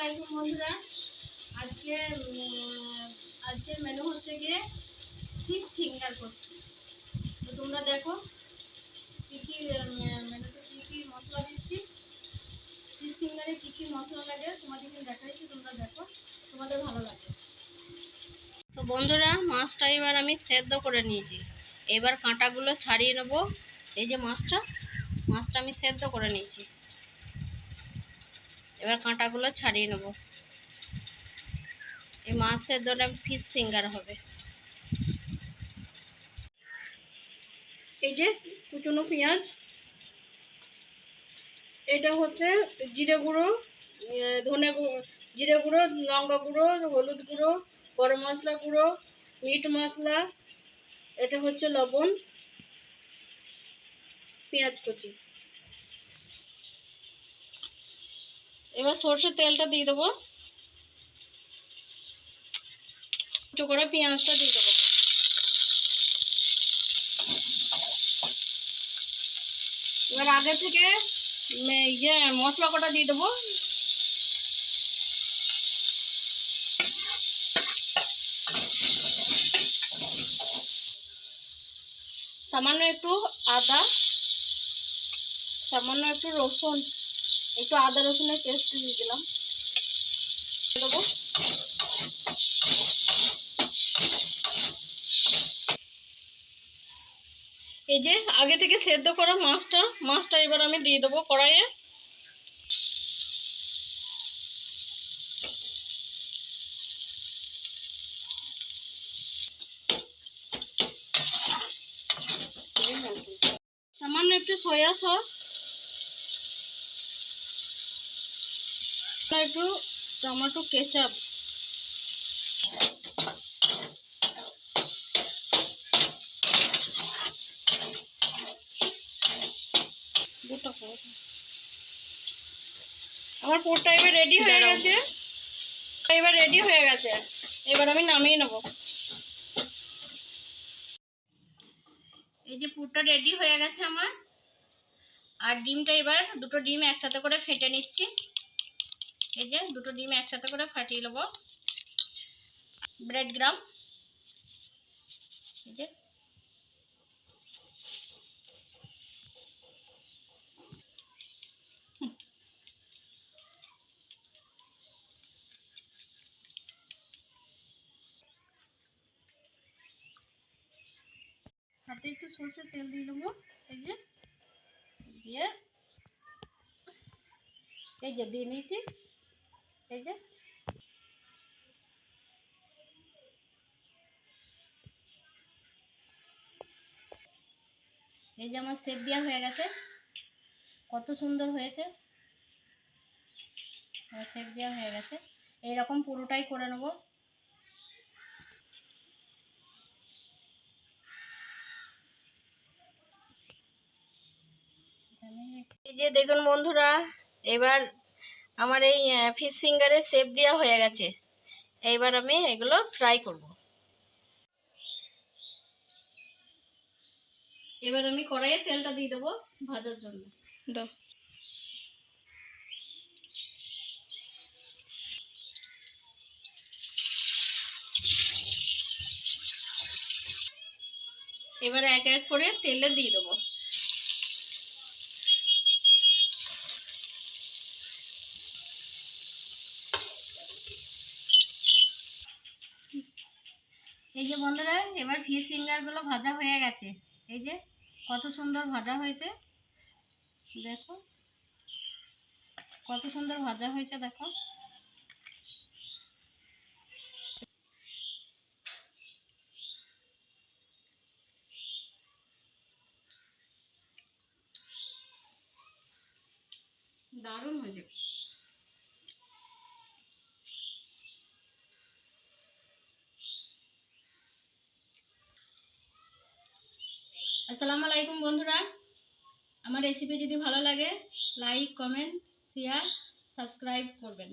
আলাইকুম বন্ধুরা। আজকে আজকের মেনু হচ্ছে গিয়ে ফিশ ফিঙ্গার করছি। তো তোমরা দেখো কী কী মেনুতে কী কী মশলা দিচ্ছি, ফিশ ফিঙ্গারে কী কী মশলা লাগে তোমাদেরকে দেখাচ্ছি, তোমরা দেখো, তোমাদের ভালো লাগবে। তো বন্ধুরা, মাছটা এবার আমি সেদ্ধ করে নিয়েছি। এবার কাঁটাগুলো ছাড়িয়ে নেব। এই যে মাছটা আমি সেদ্ধ করে নিয়েছি। এবার কাঁটাগুলো ছাড়িয়ে নেব। এই মাছ সেদ্ধটা ফিশ ফিঙ্গার হবে। এই যে কুচনো পেঁয়াজ, এটা হচ্ছে জিরে গুঁড়ো, জিরে গুঁড়ো, লঙ্কা গুঁড়ো, হলুদ গুঁড়ো, গরম মশলা গুঁড়ো, মিট মশলা, এটা হচ্ছে লবণ, পেঁয়াজ কুচি। এবার সরষের তেলটা দিয়ে দেবো, একটু করে পেঁয়াজটা দিয়ে দেবো। এবার আগে থেকে মশলা কটা দিয়ে দেবো। সামান্য একটু আদা, সামান্য একটু রসুন, একটু আদা রসুনের পেস্ট দিয়ে দিলাম, দেবো। এই যে আগে থেকে সেদ্ধ করা মাছটা এবার আমি দিয়ে দেবো কড়াইয়ে। সামান্য একটু সয়া সস, একটু টমেটো কেচাপ, আমার পুরটা এবার রেডি হয়ে গেছে। এবার আমি নামিয়ে নেব। এই যে পুরটা রেডি হয়ে গেছে আমার। আর ডিমটা এবার দুটো ডিম একসাথে করে ফেটে নিচ্ছি। এই যে দুটো ডিম একসাথে করে ফাটিয়ে নেব। ব্রেড গ্রাম, এই যে হাতে একটু সরষের তেল দিয়ে নেবো। এই যে দিয়ে নিয়েছি। এই যে আমার শেপ দেওয়া হয়ে গেছে। কত সুন্দর হয়েছে, শেপ দেওয়া হয়ে গেছে। এইরকম পুরোটাই করে নেব। এই যে দেখুন বন্ধুরা, এবার আমার এই ফিশ ফিঙ্গারে শেপ দেওয়া হয়ে গেছে। এইবার আমি এগুলো ফ্রাই করব। এবার আমি কড়াইয়ে তেলটা দিয়ে দেবো ভাজার জন্য। দাও। এবার এক এক করে তেলে দিয়ে দেবো। এই যে বন্ধুরা, এবার ফিশ ফিঙ্গারগুলো ভাজা হয়ে গেছে। এই যে কত সুন্দর ভাজা হয়েছে, দেখো কত সুন্দর ভাজা হয়েছে, দেখো। দারুণ হয়েছে। আসসালামু আলাইকুম বন্ধুরা, আমার রেসিপি যদি ভালো লাগে লাইক, কমেন্ট, শেয়ার, সাবস্ক্রাইব করবেন।